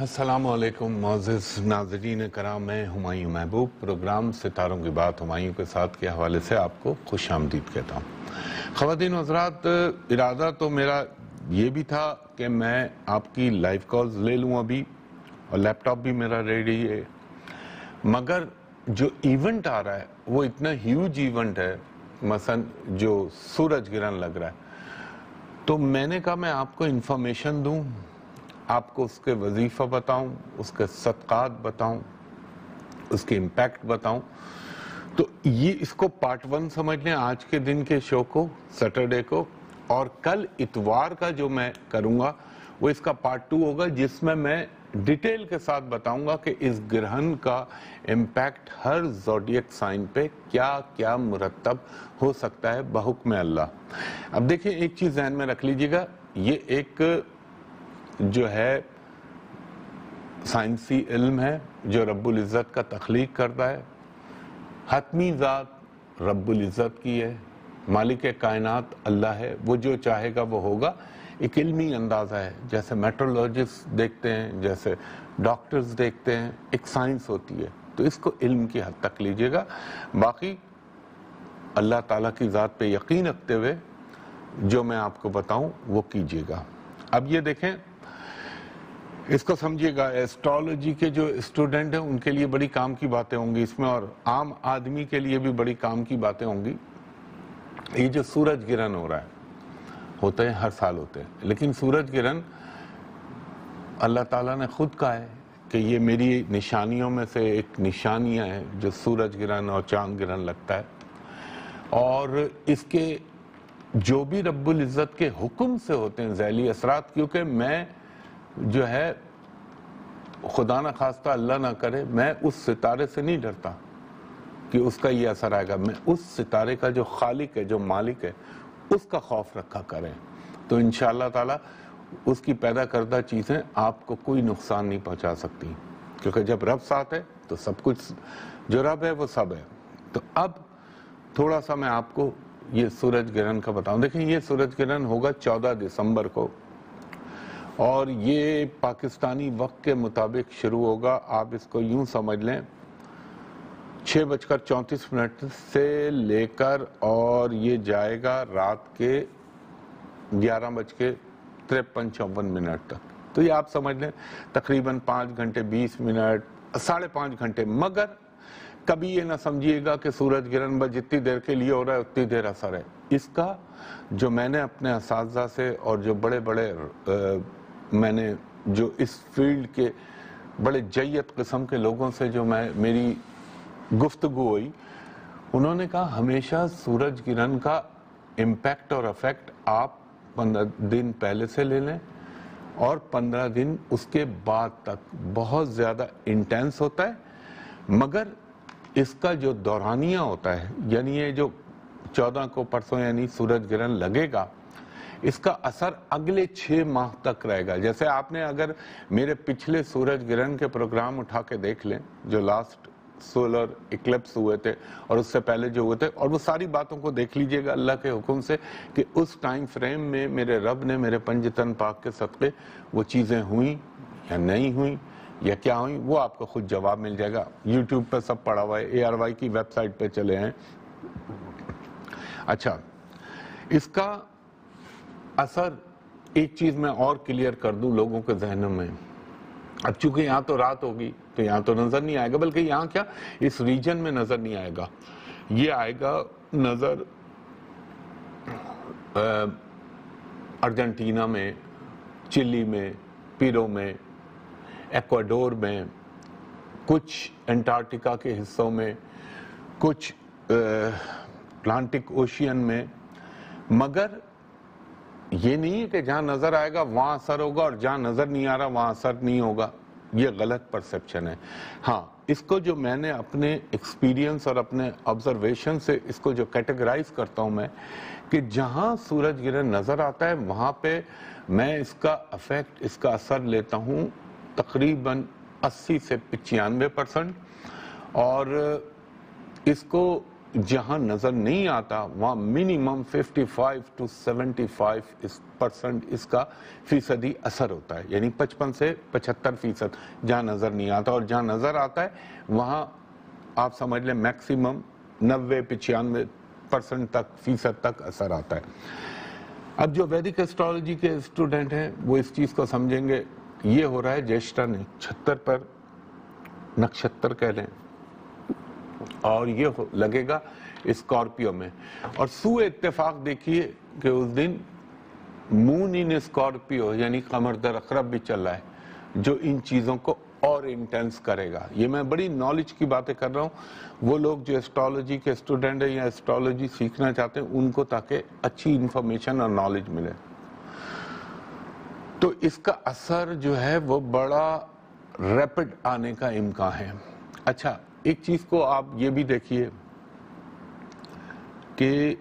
السلام علیکم معزز ناظرین کرام، میں ہمایوں محبوب پروگرام ستاروں کی بات ہمایوں کے ساتھ کے حوالے سے آپ کو خوش آمدید کہتا ہوں۔ خواتین و حضرات، ارادہ تو میرا یہ بھی تھا کہ میں آپ کی لائیو کالز لے لوں ابھی، اور لیپ ٹاپ بھی میرا ریڈی ہے، مگر جو ایونٹ آ رہا ہے وہ اتنا ہیوج ایونٹ ہے، مثلا جو سورج گرہن لگ رہا ہے، تو میں نے کہا میں آپ کو انفارمیشن دوں، آپ کو اس کے وظیفہ بتاؤں، اس کے صدقات بتاؤں، اس کے امپیکٹ بتاؤں۔ تو یہ اس کو پارٹ 1 سمجھ لیں آج کے دن کے شو کو، سیٹرڈے کو، اور کل اتوار کا جو میں کروں گا وہ اس کا پارٹ 2 ہوگا، جس میں ڈیٹیل کے ساتھ بتاؤں گا کہ اس گرہن کا امپیکٹ ہر زوڈیک سائن پہ کیا کیا مرتب ہو سکتا ہے بحکم اللہ۔ اب دیکھیں ایک چیز ذہن میں رکھ لیجئے گا، یہ ایک جو ہے سائنسی علم ہے جو رب العزت کا تخلیق کرتا ہے، حتمی ذات رب العزت کی ہے، مالک کائنات اللہ ہے، وہ جو چاہے گا وہ ہوگا، ایک علمی اندازہ ہے، جیسے میٹرولوجسٹ دیکھتے ہیں، جیسے ڈاکٹرز دیکھتے ہیں، ایک سائنس ہوتی ہے، تو اس کو علم کی حد تک لیجئے گا، باقی اللہ تعالیٰ کی ذات پہ یقین رکھتے ہوئے جو میں آپ کو بتاؤں وہ کیجئے گا۔ اب یہ دیکھیں، اس کو سمجھیے گا، ایسٹرالوجی کے جو اسٹوڈنٹ ہیں ان کے لیے بڑی کام کی باتیں ہوں گی اس میں، اور عام آدمی کے لیے بھی بڑی کام کی باتیں ہوں گی۔ یہ جو سورج گرہن ہو رہا ہے، ہوتے ہیں ہر سال ہوتے ہیں، لیکن سورج گرہن اللہ تعالیٰ نے خود کہا ہے کہ یہ میری نشانیوں میں سے ایک نشانیاں ہیں جو سورج گرہن اور چاند گرہن لگتا ہے، اور اس کے جو بھی رب العزت کے حکم سے ہوتے ہیں ذیلی اثرات، کیونکہ میں جو ہے خدا نہ خواستہ اللہ نہ کرے میں اس ستارے سے نہیں ڈرتا کہ اس کا یہ اثر آئے گا، میں اس ستارے کا جو خالق ہے، جو مالک ہے، اس کا خوف رکھا کریں، تو انشاءاللہ تعالی اس کی پیدا کردہ چیزیں آپ کو کوئی نقصان نہیں پہنچا سکتی، کیونکہ جب رب ساتھ ہے تو سب کچھ، جو رب ہے وہ سب ہے۔ تو اب تھوڑا سا میں آپ کو یہ سورج گرہن کا بتاؤں۔ دیکھیں یہ سورج گرہن ہوگا 14 دسمبر کو، اور یہ پاکستانی وقت کے مطابق شروع ہوگا، آپ اس کو یوں سمجھ لیں 6:34 سے لے کر، اور یہ جائے گا رات کے 11:53-54 تک، تو یہ آپ سمجھ لیں تقریباً 5 گھنٹے 20 منٹ، 5.5 گھنٹے، مگر کبھی یہ نہ سمجھیے گا کہ سورج گرہن بس جتنی دیر کے لیے ہو رہا ہے اتنی دیر اثر ہے۔ اس کا جو میں نے اپنے اساتذہ سے اور جو بڑے بڑے میں نے جو اس فیلڈ کے بڑے جید قسم کے لوگوں سے جو میری گفتگو ہوئی، انہوں نے کہا ہمیشہ سورج گرہن کا امپیکٹ اور افیکٹ آپ 15 دن پہلے سے لے لیں، اور 15 دن اس کے بعد تک بہت زیادہ انٹینس ہوتا ہے، مگر اس کا جو دورانیہ ہوتا ہے، یعنی یہ جو 14 کو پرسوں یعنی سورج گرہن لگے گا، اس کا اثر اگلے 6 ماہ تک رہے گا۔ جیسے آپ نے اگر میرے پچھلے سورج گرہن کے پروگرام اٹھا کے دیکھ لیں جو لاسٹ سولر اکلپس ہوئے تھے اور اس سے پہلے جو ہوئے تھے، اور وہ ساری باتوں کو دیکھ لیجئے گا اللہ کے حکم سے کہ اس ٹائم فریم میں میرے رب نے میرے پنجتن پاک کے صدقے وہ چیزیں ہوئیں یا نہیں ہوئیں یا کیا ہوئیں، وہ آپ کو خود جواب مل جائے گا، یوٹیوب پہ سب پڑا ہوا ہے، ARY کی ویب سائٹ پہ چلے ہیں۔ اچھا، اس کا اثر ایک چیز میں اور کلیئر کر دوں لوگوں کے ذہنوں میں، اب چونکہ یہاں تو رات ہوگی تو یہاں تو نظر نہیں آئے گا، بلکہ یہاں کیا اس ریجن میں نظر نہیں آئے گا، یہ آئے گا نظر ارجنٹینا میں، چلی میں، پیرو میں، ایکواڈور میں، کچھ انٹارکٹیکا کے حصوں میں، کچھ اٹلانٹک اوشین میں، مگر یہ نہیں ہے کہ جہاں نظر آئے گا وہاں اثر ہوگا اور جہاں نظر نہیں آ رہا وہاں اثر نہیں ہوگا، یہ غلط پرسپشن ہے۔ ہاں، اس کو جو میں نے اپنے ایکسپیرینس اور اپنے آبزرویشن سے اس کو جو کیٹیگرائز کرتا ہوں میں، کہ جہاں سورج گرہن نظر آتا ہے وہاں پہ میں اس کا افیکٹ، اس کا اثر لیتا ہوں تقریباً 80 سے 95%، اور اس کو جہاں نظر نہیں آتا وہاں منیمم 55 to 75% اس کا فیصدی اثر ہوتا ہے، یعنی 55 سے 75% جہاں نظر نہیں آتا، اور جہاں نظر آتا ہے وہاں آپ سمجھ لیں میکسیمم 90-95% تک فیصد تک اثر آتا ہے۔ اب جو ویدک ایسٹرالوجی کے اسٹوڈنٹ ہیں وہ اس چیز کو سمجھیں گے، یہ ہو رہا ہے جیشٹا نچھتر پر نکشتر کہہ لیں، اور یہ لگے گا اسکارپیو میں، اور سوء اتفاق دیکھیے کہ اس دن مون ان اسکارپیو یعنی قمر در عقرب بھی چل رہا ہے جو ان چیزوں کو اور انٹینس کرے گا۔ یہ میں بڑی نالج کی باتیں کر رہا ہوں، وہ لوگ جو ایسٹرالوجی کے اسٹوڈنٹ ہیں یا ایسٹرالوجی سیکھنا چاہتے ہیں ان کو، تاکہ اچھی انفارمیشن اور نالج ملے۔ تو اس کا اثر جو ہے وہ بڑا ریپڈ آنے کا امکان ہے۔ اچھا، ایک چیز کو آپ یہ بھی دیکھیے کہ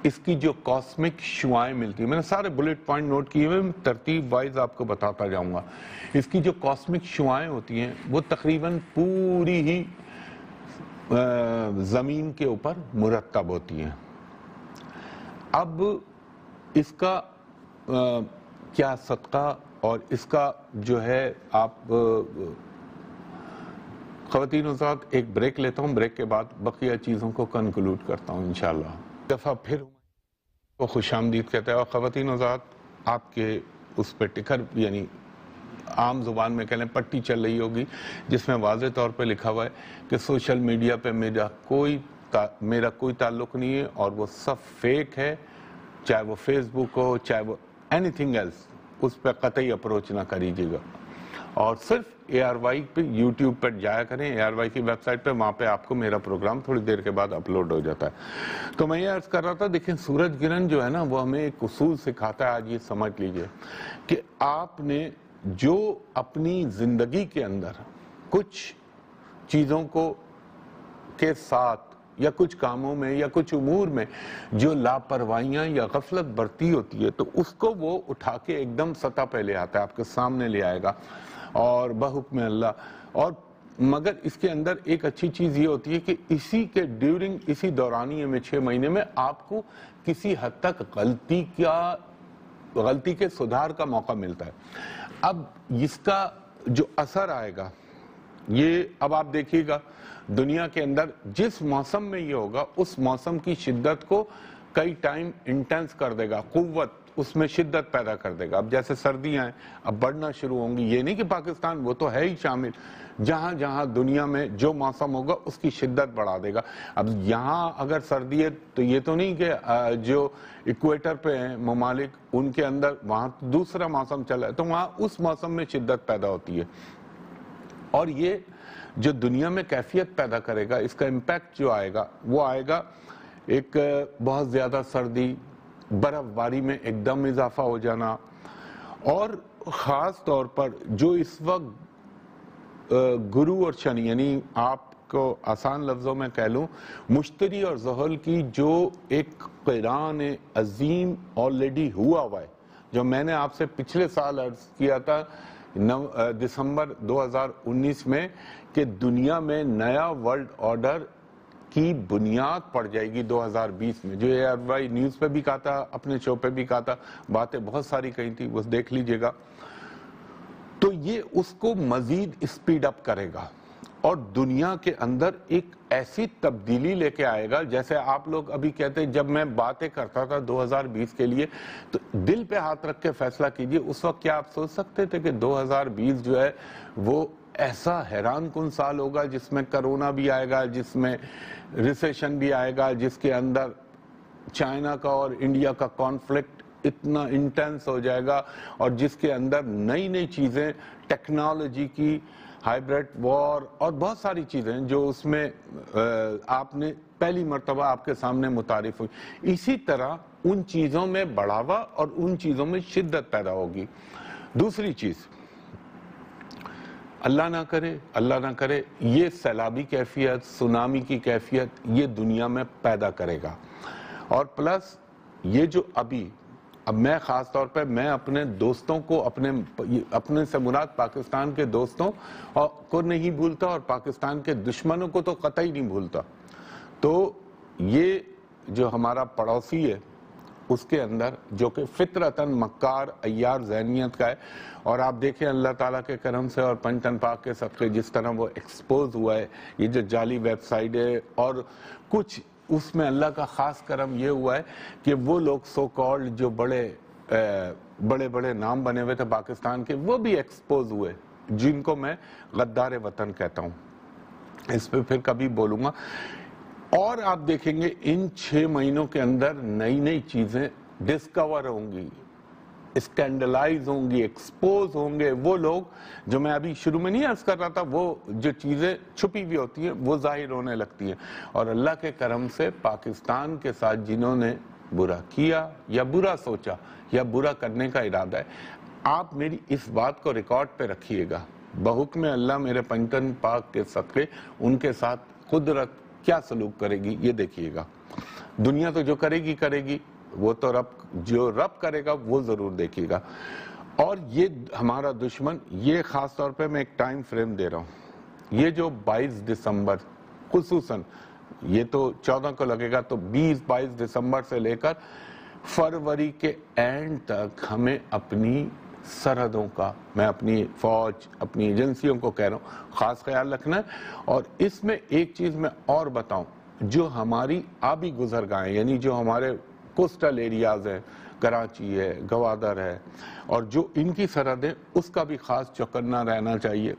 اس کی جو کاسمک شعاعیں ملتی ہیں، میں نے سارے بلٹ پوائنٹ نوٹ کیے ہوئے، ترتیب وائز آپ کو بتاتا جاؤں گا۔ اس کی جو کاسمک شعاعیں ہوتی ہیں وہ تقریباً پوری ہی زمین کے اوپر مرتب ہوتی ہیں۔ اب اس کا کیا صدقہ اور اس کا جو ہے، آپ خواتین حضرات ایک بریک لیتا ہوں، بریک کے بعد بقیہ چیزوں کو کنکلوڈ کرتا ہوں انشاءاللہ۔ دفعہ پھر وہ خوش آمدید کہتا ہے، اور خواتین حضرات آپ کے اس پہ ٹکر یعنی عام زبان میں کہہ لیں پٹی چل رہی ہوگی، جس میں واضح طور پہ لکھا ہوا ہے کہ سوشل میڈیا پہ میرا کوئی تعلق نہیں ہے اور وہ سب فیک ہے، چاہے وہ فیس بک ہو چاہے وہ اینی تھنگ ایلس، اس پہ قطعی اپروچ نہ کریجیے گا، اور صرف ARY پہ یوٹیوب پر جایا کریں، ARY کی ویب سائٹ پہ، وہاں پہ آپ کو میرا پروگرام تھوڑی دیر کے بعد اپلوڈ ہو جاتا ہے۔ تو میں یہ عرض کر رہا تھا، دیکھیں سورج گرہن جو ہے نا وہ ہمیں ایک اصول سکھاتا ہے، آج یہ سمجھ لیجئے کہ آپ نے جو اپنی زندگی کے اندر کچھ چیزوں کو کے ساتھ یا کچھ کاموں میں یا کچھ امور میں جو لاپرواہیاں یا غفلت برتی ہوتی ہے، تو اس کو وہ اٹھا کے ایک دم سطح پہ لے آتا ہے، آپ کے سامنے لے آئے گا اور بحکم اللہ۔ اور مگر اس کے اندر ایک اچھی چیز یہ ہوتی ہے کہ اسی دورانیے میں 6 مہینے میں آپ کو کسی حد تک غلطی کے سدھار کا موقع ملتا ہے۔ اب اس کا جو اثر آئے گا، یہ اب آپ دیکھیے گا دنیا کے اندر جس موسم میں یہ ہوگا اس موسم کی شدت کو کئی ٹائم انٹینس کر دے گا، قوت اس میں شدت پیدا کر دے گا۔ اب جیسے سردیاں ہیں اب بڑھنا شروع ہوں گی، یہ نہیں کہ پاکستان، وہ تو ہے ہی شامل، جہاں جہاں دنیا میں جو موسم ہوگا اس کی شدت بڑھا دے گا۔ اب یہاں اگر سردی ہے تو یہ تو نہیں کہ جو ایکویٹر پہ ہیں ممالک ان کے اندر وہاں دوسرا موسم چل رہا ہے، تو وہاں اس موسم میں شدت پیدا ہوتی ہے، اور یہ جو دنیا میں کیفیت پیدا کرے گا، اس کا امپیکٹ جو آئے گا وہ آئے گا ایک بہت زیادہ سردی، برف باری میں ایک دم اضافہ ہو جانا، اور خاص طور پر جو اس وقت گرو اور شنی، یعنی آپ کو آسان لفظوں میں کہہ لوں مشتری اور زحل کی جو ایک قران عظیم آلریڈی ہوا ہے، جو میں نے آپ سے پچھلے سال عرض کیا تھا دسمبر 2019 میں کہ دنیا میں نیا ورلڈ آرڈر کی بنیاد پڑ جائے گی 2020 میں، جو ARY نیوز پہ بھی کہا تھا، اپنے شو پہ بھی کہا تھا، باتیں بہت ساری کہی تھی، وہ دیکھ لیجئے گا۔ تو یہ اس کو مزید اسپیڈ اپ کرے گا اور دنیا کے اندر ایک ایسی تبدیلی لے کے آئے گا، جیسے آپ لوگ ابھی کہتے ہیں، جب میں باتیں کرتا تھا 2020 کے لیے تو دل پہ ہاتھ رکھ کے فیصلہ کیجئے، اس وقت کیا آپ سوچ سکتے تھے کہ 2020 جو ہے وہ ایسا حیران کن سال ہوگا جس میں کرونا بھی آئے گا، جس میں ریسیشن بھی آئے گا، جس کے اندر چائنا کا اور انڈیا کا کانفلکٹ اتنا انٹینس ہو جائے گا، اور جس کے اندر نئی نئی چیزیں ٹیکنالوجی کی، ہائیبریڈ وار اور بہت ساری چیزیں جو اس میں آپ نے پہلی مرتبہ آپ کے سامنے متعارف ہوئی، اسی طرح ان چیزوں میں بڑھاوا اور ان چیزوں میں شدت پیدا ہوگی۔ دوسری چیز، اللہ نہ کرے یہ سیلابی کیفیت، سونامی کی کیفیت یہ دنیا میں پیدا کرے گا، اور پلس یہ جو اب میں خاص طور پہ میں اپنے دوستوں کو اپنے سے مراد پاکستان کے دوستوں کو نہیں بھولتا، اور پاکستان کے دشمنوں کو تو قطعی نہیں بھولتا۔ تو یہ جو ہمارا پڑوسی ہے اس کے اندر جو کہ فطرتاً مکار عیار ذہنیت کا ہے، اور آپ دیکھیں اللہ تعالیٰ کے کرم سے اور پنجتن پاک کے صدقے جس طرح وہ ایکسپوز ہوا ہے، یہ جو جعلی ویب سائٹ ہے، اور کچھ اس میں اللہ کا خاص کرم یہ ہوا ہے کہ وہ لوگ سو کالڈ جو بڑے بڑے نام بنے ہوئے تھے پاکستان کے، وہ بھی ایکسپوز ہوئے، جن کو میں غدار وطن کہتا ہوں، اس پہ پھر کبھی بولوں گا۔ اور آپ دیکھیں گے ان 6 مہینوں کے اندر نئی نئی چیزیں ڈسکور ہوں گی، اسکینڈلائز ہوں گی، ایکسپوز ہوں گے، وہ لوگ جو میں ابھی شروع میں نہیں عرض کر رہا تھا، وہ جو چیزیں چھپی ہوئی ہوتی ہیں وہ ظاہر ہونے لگتی ہیں۔ اور اللہ کے کرم سے پاکستان کے ساتھ جنہوں نے برا کیا یا برا سوچا یا برا کرنے کا ارادہ ہے، آپ میری اس بات کو ریکارڈ پہ رکھیے گا، بحکم اللہ میرے پنجتن پاک کے صدقے ان کے ساتھ قدرت کیا سلوک کرے گی یہ دیکھیے گا۔ دنیا تو جو کرے گی وہ تو جو رب کرے گا وہ ضرور دیکھیے گا۔ اور یہ ہمارا دشمن، یہ خاص طور پہ میں ایک ٹائم فریم دے رہا ہوں، یہ جو 22 دسمبر خصوصاً، یہ تو 14 کو لگے گا، تو 22 دسمبر سے لے کر فروری کے اینڈ تک ہمیں اپنی سرحدوں کا، میں اپنی فوج، اپنی ایجنسیوں کو کہہ رہا ہوں، خاص خیال رکھنا ہے۔ اور اس میں ایک چیز میں اور بتاؤں، جو ہماری آبی گزرگاہیں یعنی جو ہمارے کوسٹل ایریاز ہیں، کراچی ہے، گوادر ہے، اور جو ان کی سرحدیں، اس کا بھی خاص چوکنا رہنا چاہیے۔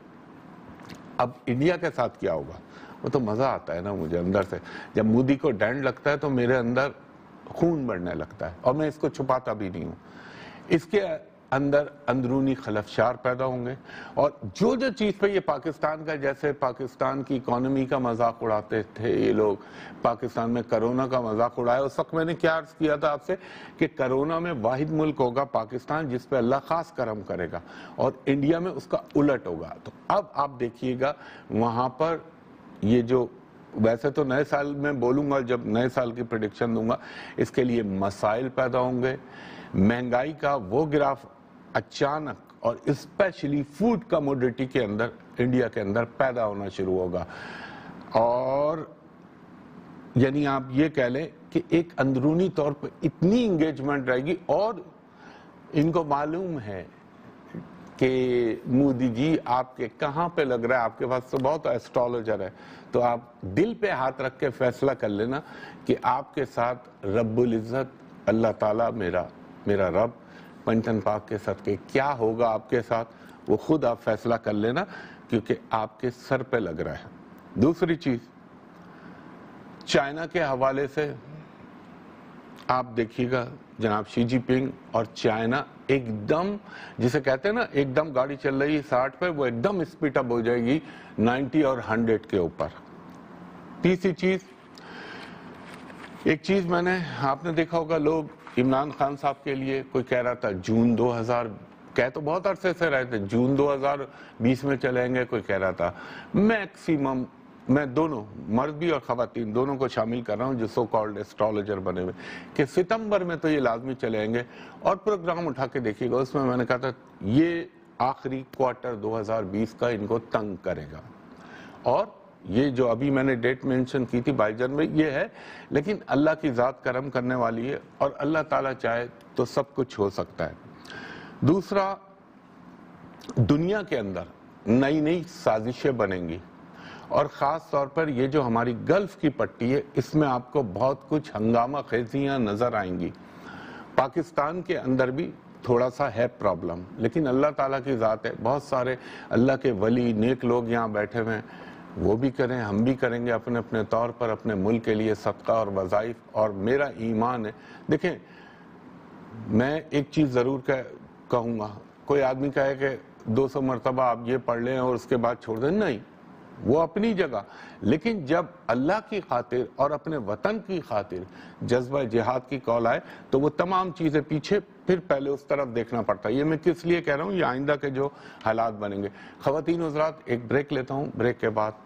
اب انڈیا کے ساتھ کیا ہوگا، وہ تو مزہ آتا ہے نا مجھے اندر سے، جب مودی کو ڈینڈ لگتا ہے تو میرے اندر خون بڑھنے لگتا ہے، اور میں اس کو چھپاتا بھی نہیں ہوں۔ اس کے اندر اندرونی خلفشار پیدا ہوں گے، اور جو چیز پہ یہ پاکستان کا، جیسے پاکستان کی اکانومی کا مذاق اڑاتے تھے یہ لوگ، پاکستان میں کرونا کا مذاق اڑایا، اس وقت میں نے کیا عرض کیا تھا آپ سے کہ کرونا میں واحد ملک ہوگا پاکستان جس پہ اللہ خاص کرم کرے گا، اور انڈیا میں اس کا الٹ ہوگا۔ تو اب آپ دیکھیے گا وہاں پر یہ جو، ویسے تو نئے سال میں بولوں گا جب نئے سال کی پریڈکشن دوں گا، اس کے لیے مسائل پیدا ہوں گے، مہنگائی کا وہ گراف اچانک اور اسپیشلی فوڈ کموڈیٹی کے اندر، انڈیا کے اندر پیدا ہونا شروع ہوگا، اور یعنی آپ یہ کہہ لیں کہ ایک اندرونی طور پر اتنی انگیجمنٹ رہے گی، اور ان کو معلوم ہے کہ مودی جی آپ کے کہاں پہ لگ رہا ہے، آپ کے پاس تو بہت ایسٹرولوجر ہے، تو آپ دل پہ ہاتھ رکھ کے فیصلہ کر لینا کہ آپ کے ساتھ رب العزت اللہ تعالیٰ میرا رب پنجتن پاک کے صدقے کیا ہوگا آپ کے ساتھ، وہ خود آپ فیصلہ کر لینا، کیونکہ آپ کے سر پہ لگ رہا ہے۔ دوسری چیز، چائنا کے حوالے سے آپ دیکھیے گا جناب شی جی پنگ اور چائنا ایک دم، جسے کہتے ہیں نا ایک دم گاڑی چل رہی ہے 60 پہ، وہ ایک دم اسپیڈ اپ ہو جائے گی 90 اور 100 کے اوپر۔ تیسری چیز، ایک چیز آپ نے دیکھا ہوگا، لوگ عمران خان صاحب کے لیے کوئی کہہ رہا تھا جون 2000، کہہ تو بہت عرصے سے رہے تھے جون 2020 میں چلیں گے، کوئی کہہ رہا تھا میکسیمم، میں دونوں مرد بھی اور خواتین دونوں کو شامل کر رہا ہوں جو سو کالڈ ایسٹرولوجر بنے ہوئے، کہ ستمبر میں تو یہ لازمی چلیں گے، اور پروگرام اٹھا کے دیکھیے گا، اس میں نے کہا تھا یہ آخری کوارٹر 2020 کا ان کو تنگ کرے گا، اور یہ جو ابھی میں نے ڈیٹ مینشن کی تھی 22 جنوری یہ ہے، لیکن اللہ کی ذات کرم کرنے والی ہے، اور اللہ تعالیٰ چاہے تو سب کچھ ہو سکتا ہے۔ دوسرا، دنیا کے اندر نئی نئی سازشیں بنیں گی، اور خاص طور پر یہ جو ہماری گلف کی پٹی ہے، اس میں آپ کو بہت کچھ ہنگامہ خیزیاں نظر آئیں گی۔ پاکستان کے اندر بھی تھوڑا سا ہے پرابلم، لیکن اللہ تعالیٰ کی ذات ہے، بہت سارے اللہ کے ولی نیک لوگ یہاں بیٹھے ہوئے ہیں، وہ بھی کریں، ہم بھی کریں گے اپنے اپنے طور پر اپنے ملک کے لیے صدقہ اور وظائف، اور میرا ایمان ہے۔ دیکھیں، میں ایک چیز ضرور کہوں گا، کوئی آدمی کہے کہ 200 مرتبہ آپ یہ پڑھ لیں اور اس کے بعد چھوڑ دیں، نہیں، وہ اپنی جگہ، لیکن جب اللہ کی خاطر اور اپنے وطن کی خاطر جذبہ جہاد کی کال آئے تو وہ تمام چیزیں پیچھے، پھر پہلے اس طرف دیکھنا پڑتا ہے۔ یہ میں کس لیے کہہ رہا ہوں، یہ آئندہ کے جو حالات بنیں گے۔ خواتین حضرات، ایک بریک لیتا ہوں، بریک کے بعد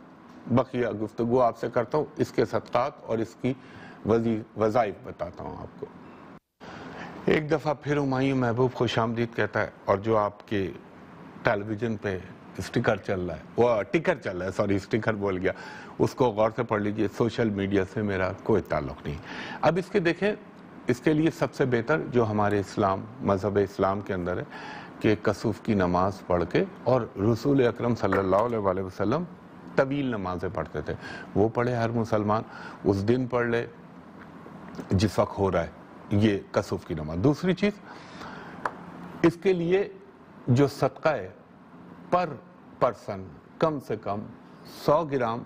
بقیہ گفتگو آپ سے کرتا ہوں، اس کے صدقات اور اس کی وظائف بتاتا ہوں آپ کو۔ ایک دفعہ پھر ہمایوں محبوب خوش آمدید کہتا ہے، اور جو آپ کے ٹیلی ویژن پہ اسٹیکر چل رہا ہے، وہ ٹکر چل رہا ہے، سوری اسٹیکر بول گیا، اس کو غور سے پڑھ لیجئے، سوشل میڈیا سے میرا کوئی تعلق نہیں۔ اب اس کے دیکھیں، اس کے لیے سب سے بہتر جو ہمارے اسلام، مذہب اسلام کے اندر ہے کہ کسوف کی نماز پڑھ کے، اور رسول اکرم صلی اللہ علیہ وسلم طویل نمازیں پڑھتے تھے، وہ پڑھے ہر مسلمان، اس دن پڑھ لے جس وقت ہو رہا ہے یہ کسوف کی نماز۔ دوسری چیز، اس کے لیے جو صدقہ ہے پر پرسن کم سے کم 100 گرام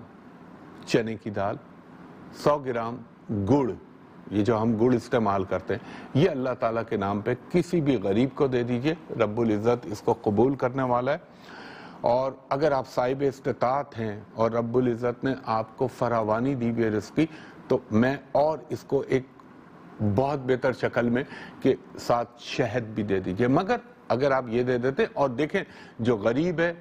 چنے کی دال، 100 گرام گڑ، یہ جو ہم گڑ استعمال کرتے ہیں، یہ اللہ تعالیٰ کے نام پہ کسی بھی غریب کو دے دیجئے، رب العزت اس کو قبول کرنے والا ہے۔ اور اگر آپ صاحب استطاعت ہیں اور رب العزت نے آپ کو فراوانی دی ہوئی رزقی، تو میں اور اس کو ایک بہت بہتر شکل میں کہ ساتھ شہد بھی دے دیجئے۔ مگر اگر آپ یہ دے دیتے، اور دیکھیں جو غریب ہے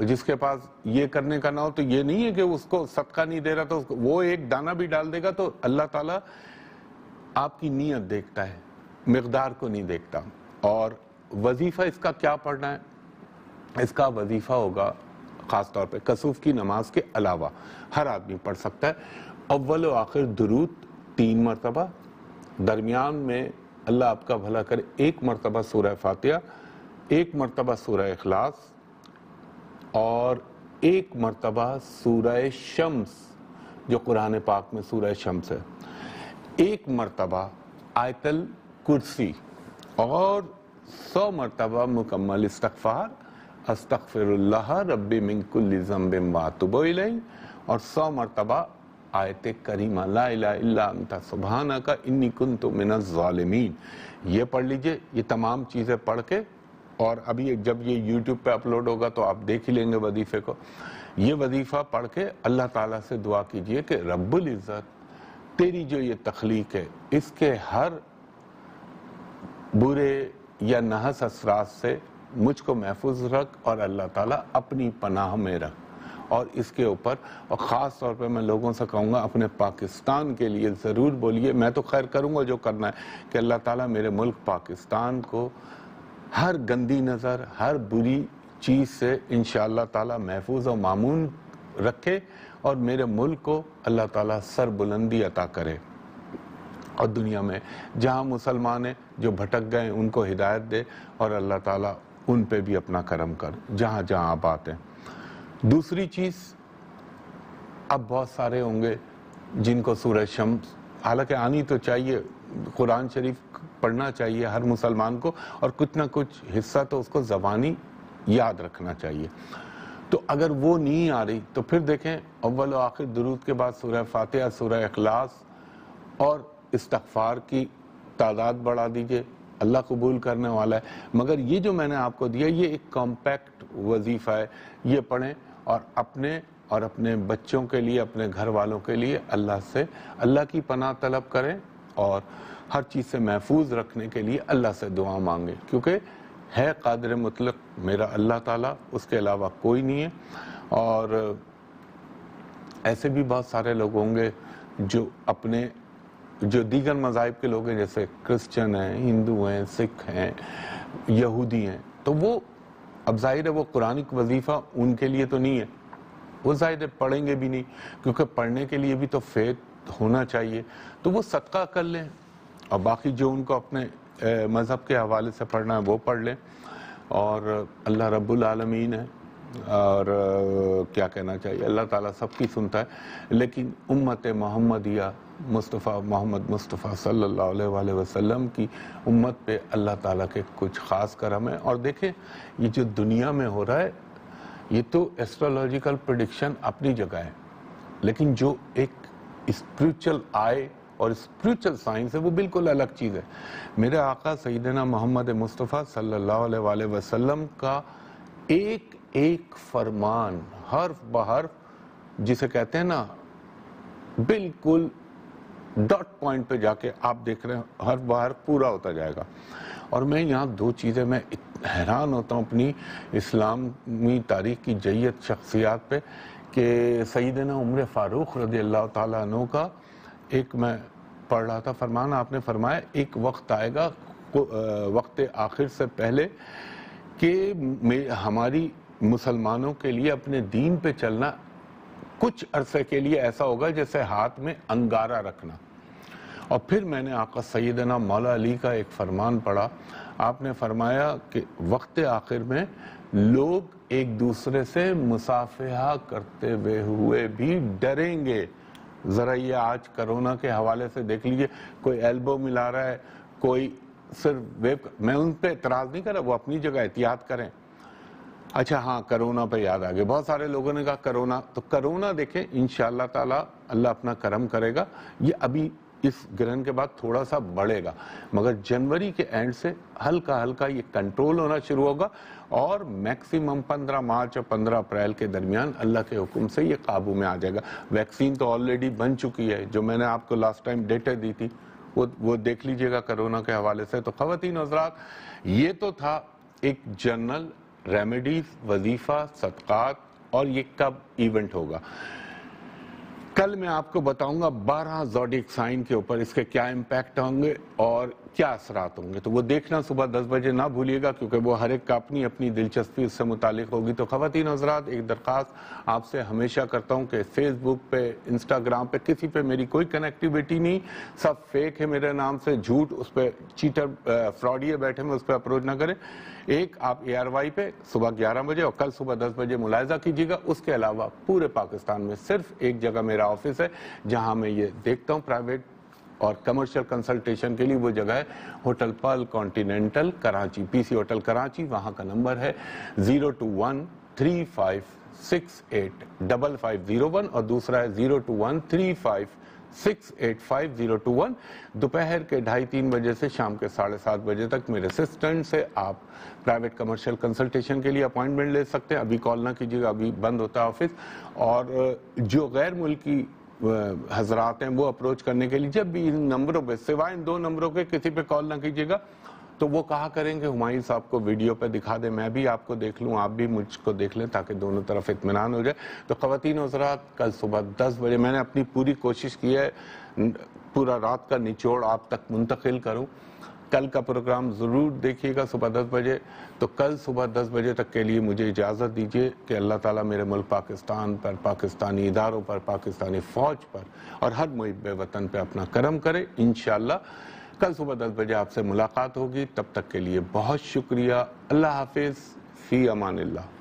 جس کے پاس یہ کرنے کا نہ ہو، تو یہ نہیں ہے کہ اس کو صدقہ نہیں دے رہا تو وہ ایک دانہ بھی ڈال دے گا، تو اللہ تعالیٰ آپ کی نیت دیکھتا ہے، مقدار کو نہیں دیکھتا۔ اور وظیفہ اس کا کیا پڑھنا ہے؟ اس کا وظیفہ ہوگا خاص طور پہ کسوف کی نماز کے علاوہ ہر آدمی پڑھ سکتا ہے، اول و آخر درود 3 مرتبہ، درمیان میں اللہ آپ کا بھلا کرے 1 مرتبہ سورہ فاتحہ، 1 مرتبہ سورہ اخلاص، اور 1 مرتبہ سورہ شمس جو قرآن پاک میں سورہ شمس ہے، 1 مرتبہ آیت الکرسی، اور 100 مرتبہ مکمل استغفار، استغفر اللہ ربی من کل ذنب واتوب الیہ، اور 100 مرتبہ آیت کریمہ لا الہ الا انت سبحانک انی کنت من الظالمین، یہ پڑھ لیجئے۔ یہ تمام چیزیں پڑھ کے، اور ابھی جب یہ یوٹیوب پہ اپلوڈ ہوگا تو آپ دیکھ ہی لیں گے وظیفے کو، یہ وظیفہ پڑھ کے اللہ تعالیٰ سے دعا کیجئے کہ رب العزت تیری جو یہ تخلیق ہے اس کے ہر برے یا نحس اثرات سے مجھ کو محفوظ رکھ، اور اللہ تعالیٰ اپنی پناہ میں رکھ۔ اور اس کے اوپر، اور خاص طور پہ میں لوگوں سے کہوں گا اپنے پاکستان کے لیے ضرور بولیے، میں تو خیر کروں گا جو کرنا ہے، کہ اللہ تعالیٰ میرے ملک پاکستان کو ہر گندی نظر، ہر بری چیز سے انشاءاللہ تعالیٰ محفوظ و مامون رکھے، اور میرے ملک کو اللہ تعالیٰ سر بلندی عطا کرے، اور دنیا میں جہاں مسلمان ہیں جو بھٹک گئے ان کو ہدایت دے، اور اللہ تعالیٰ ان پہ بھی اپنا کرم کر جہاں جہاں آپ آتے ہیں۔ دوسری چیز، اب بہت سارے ہوں گے جن کو سورہ شمس حالانکہ آنی تو چاہیے، قرآن شریف پڑھنا چاہیے ہر مسلمان کو، اور کچھ نہ کچھ حصہ تو اس کو زبانی یاد رکھنا چاہیے۔ تو اگر وہ نہیں آ رہی تو پھر دیکھیں اول و آخر درود کے بعد سورہ فاتحہ، سورہ اخلاص اور استغفار کی تعداد بڑھا دیجئے، اللہ قبول کرنے والا ہے۔ مگر یہ جو میں نے آپ کو دیا یہ ایک کمپیکٹ وظیفہ ہے، یہ پڑھیں، اور اپنے بچوں کے لیے، اپنے گھر والوں کے لیے اللہ سے اللہ کی پناہ طلب کریں، اور ہر چیز سے محفوظ رکھنے کے لیے اللہ سے دعا مانگیں، کیونکہ ہے قادر مطلق میرا اللہ تعالیٰ، اس کے علاوہ کوئی نہیں ہے۔ اور ایسے بھی بہت سارے لوگ ہوں گے جو دیگر مذاہب کے لوگ ہیں، جیسے کرسچن ہیں، ہندو ہیں، سکھ ہیں، یہودی ہیں، تو وہ اب ظاہر ہے وہ قرآنک وظیفہ ان کے لیے تو نہیں ہے، وہ ظاہر ہے پڑھیں گے بھی نہیں، کیونکہ پڑھنے کے لیے بھی تو فیتھ ہونا چاہیے، تو وہ صدقہ کر لیں، اور باقی جو ان کو اپنے مذہب کے حوالے سے پڑھنا ہے وہ پڑھ لیں۔ اور اللہ رب العالمین ہے، اور کیا کہنا چاہیے، اللہ تعالیٰ سب کی سنتا ہے، لیکن امت محمدیہ مصطفیٰ محمد مصطفیٰ صلی اللہ علیہ وآلہ وسلم کی امت پہ اللہ تعالیٰ کے کچھ خاص کرم ہے۔ اور دیکھیں یہ جو دنیا میں ہو رہا ہے یہ تو ایسٹرولوجیکل پریڈکشن اپنی جگہ ہے، لیکن جو ایک اسپریچل آئے اور اسپریچل سائنس ہے وہ بالکل الگ چیز ہے۔ میرے آقا سیدنا محمد مصطفیٰ صلی اللہ علیہ وآلہ وسلم کا ایک ایک فرمان حرف بحرف، جسے کہتے ہیں نا بالکل ڈاٹ پوائنٹ پہ جا کے آپ دیکھ رہے ہیں حرف بحرف پورا ہوتا جائے گا۔ اور میں یہاں 2 چیزیں میں حیران ہوتا ہوں اپنی اسلامی تاریخ کی جیت شخصیات پہ، کہ سیدنا عمر فاروق رضی اللہ تعالیٰ عنہ کا ایک میں پڑھ رہا تھا فرمان، آپ نے فرمایا ایک وقت آئے گا وقت آخر سے پہلے کہ ہماری مسلمانوں کے لیے اپنے دین پہ چلنا کچھ عرصے کے لیے ایسا ہوگا جیسے ہاتھ میں انگارہ رکھنا. اور پھر میں نے آقا سیدنا مولا علی کا ایک فرمان پڑھا. آپ نے فرمایا کہ وقت آخر میں لوگ ایک دوسرے سے مصافحہ کرتے ہوئے بھی ڈریں گے. ذرا یہ آج کرونا کے حوالے سے دیکھ لیجئے, کوئی ایلبو ملا رہا ہے, کوئی صرف میں ان پہ اعتراض نہیں کر رہا, وہ اپنی جگہ احتیاط کریں. اچھا ہاں, کرونا پہ یاد آ گیا, بہت سارے لوگوں نے کہا کرونا, تو کرونا دیکھیں انشاءاللہ تعالی اللہ اپنا کرم کرے گا, یہ ابھی اس گرہن کے بعد تھوڑا سا بڑھے گا, مگر جنوری کے اینڈ سے ہلکا ہلکا یہ کنٹرول ہونا شروع ہوگا, اور میکسیمم 15 مارچ اور 15 اپریل کے درمیان اللہ کے حکم سے یہ قابو میں آ جائے گا. ویکسین تو آلریڈی بن چکی ہے, جو میں نے آپ کو لاسٹ ٹائم ڈیٹا دی تھی وہ دیکھ لیجئے گا کرونا کے حوالے سے. تو خواتین و حضرات, یہ تو تھا ایک جنرل ریمیڈیز, وظیفہ, صدقات, اور یہ کب ایونٹ ہوگا. کل میں آپ کو بتاؤں گا 12 زوڈیک سائن کے اوپر اس کے کیا امپیکٹ ہوں گے اور کیا اثرات ہوں گے, تو وہ دیکھنا صبح 10 بجے نہ بھولیے گا, کیونکہ وہ ہر ایک کا اپنی دلچسپی اس سے متعلق ہوگی. تو خواتین حضرات, ایک درخواست آپ سے ہمیشہ کرتا ہوں کہ فیس بک پہ, انسٹاگرام پہ کسی پہ میری کوئی کنیکٹیویٹی نہیں, سب فیک ہے میرے نام سے, جھوٹ, اس پہ چیٹر فراڈیے بیٹھے میں, اس پہ اپروچ نہ کریں. ایک آپ ARY پہ صبح 11 بجے اور کل صبح 10 بجے ملاحظہ کیجیے گا. اس کے علاوہ پورے پاکستان میں صرف ایک جگہ میرا آفس ہے جہاں میں یہ دیکھتا ہوں پرائیویٹ اور کمرشل کنسلٹیشن کے لیے. وہ جگہ ہے hotel Pearl continental Karachi, PC hotel Karachi. وہاں کا نمبر ہے 02135685501 اور دوسرا ہے 02135685021. دوپہر کے 2:30-3 بجے سے شام کے 7:30 بجے تک میرے اسسٹنٹ سے آپ پرائیویٹ کمرشل کنسلٹیشن کے لیے اپوائنٹمنٹ لے سکتے ہیں. ابھی کال نہ کیجیے گا, ابھی بند ہوتا ہے آفس. اور جو غیر ملکی حضرات ہیں وہ اپروچ کرنے کے لیے جب بھی ان نمبروں پہ, سوائے ان 2 نمبروں کے, کسی پہ کال نہ کیجیے گا. تو وہ کہا کریں گے ہمایوں صاحب کو ویڈیو پہ دکھا دیں, میں بھی آپ کو دیکھ لوں, آپ بھی مجھ کو دیکھ لیں, تاکہ دونوں طرف اطمینان ہو جائے. تو خواتین و حضرات, کل صبح 10 بجے میں نے اپنی پوری کوشش کی ہے پورا رات کا نچوڑ آپ تک منتقل کروں. کل کا پروگرام ضرور دیکھیے گا صبح 10 بجے. تو کل صبح 10 بجے تک کے لیے مجھے اجازت دیجیے کہ اللہ تعالیٰ میرے ملک پاکستان پر, پاکستانی اداروں پر, پاکستانی فوج پر اور ہر محب وطن پہ اپنا کرم کرے. انشاءاللہ کل صبح 10 بجے آپ سے ملاقات ہوگی. تب تک کے لیے بہت شکریہ. اللہ حافظ. فی امان اللہ.